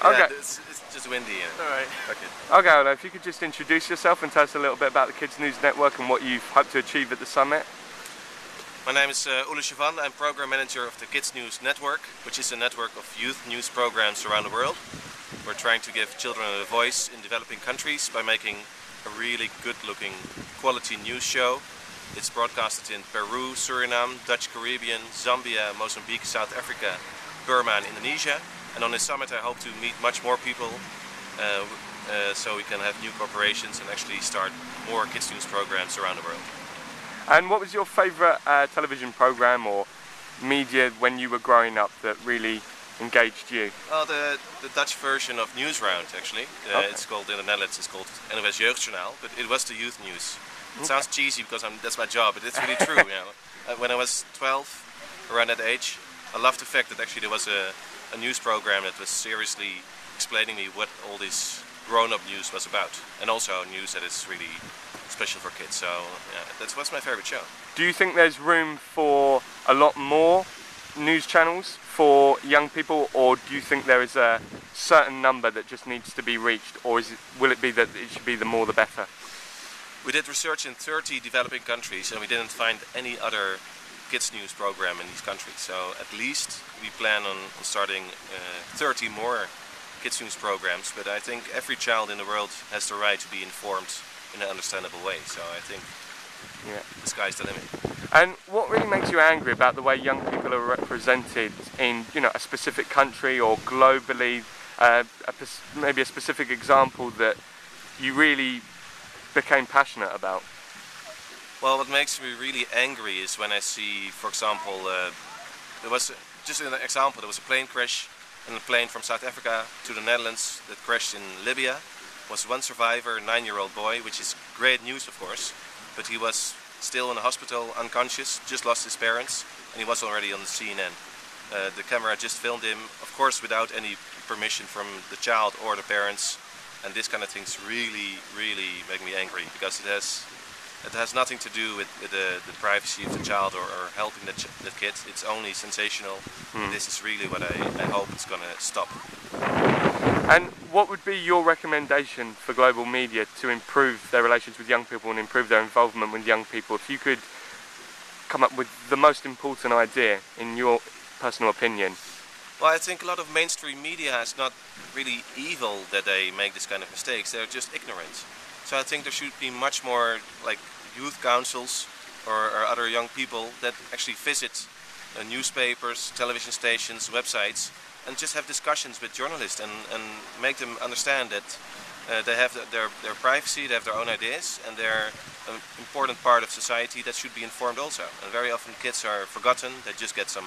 Okay. Yeah, it's just windy. All right. Okay. Okay, Ole, if you could just introduce yourself and tell us a little bit about the Kids News Network and what you hope to achieve at the summit. My name is Ole Chavannes. I'm program manager of the Kids News Network, which is a network of youth news programs around the world. We're trying to give children a voice in developing countries by making a really good-looking quality news show. It's broadcasted in Peru, Suriname, Dutch Caribbean, Zambia, Mozambique, South Africa, Burma and Indonesia. And on this summit I hope to meet much more people so we can have new corporations and actually start more kids news programs around the world. And what was your favourite television programme or media when you were growing up that really engaged you? Well, the Dutch version of Nieuwsround actually. Okay. It's called in the Netherlands, it's called NOS Jeugdjournaal, but it was the youth news. It sounds cheesy because that's my job, but it's really true. You know. When I was 12, around that age, I loved the fact that actually there was a news program that was seriously explaining me what all this grown-up news was about, and also news that is really special for kids. So yeah, that was my favorite show. Do you think there's room for a lot more news channels for young people, or do you think there is a certain number that just needs to be reached, or will it be that it should be the more the better? We did research in 30 developing countries and we didn't find any other kids news program in these countries. So at least we plan on starting 30 more kids news programs, but I think every child in the world has the right to be informed in an understandable way. So I think the sky's the limit. And what really makes you angry about the way young people are represented in, you know, a specific country or globally? Maybe a specific example that you really became passionate about? Well, what makes me really angry is when I see, for example, there was just an example. There was a plane crash, and a plane from South Africa to the Netherlands that crashed in Libya. Was one survivor, a 9-year-old boy, which is great news, of course, but he was still in the hospital, unconscious, just lost his parents, and he was already on the CNN. The camera just filmed him, of course, without any permission from the child or the parents. And this kind of things really make me angry, because it has nothing to do with the privacy of the child or helping the kid. It's only sensational. This is really what I hope it's going to stop. And what would be your recommendation for global media to improve their relations with young people and improve their involvement with young people? If you could come up with the most important idea, in your personal opinion. Well, I think a lot of mainstream media is not really evil that they make this kind of mistakes. They're just ignorant. So I think there should be much more like youth councils or other young people that actually visit newspapers, television stations, websites, and just have discussions with journalists and make them understand that they have their privacy, they have their own ideas, and they're an important part of society that should be informed also. And very often kids are forgotten. They just get some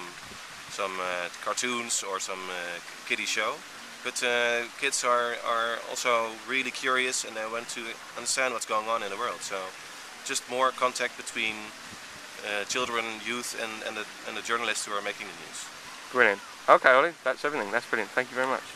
cartoons or some kiddie show, but kids are also really curious and they want to understand what's going on in the world. So just more contact between children, youth and the journalists who are making the news. Brilliant. Okay, Ole, that's everything. That's brilliant. Thank you very much.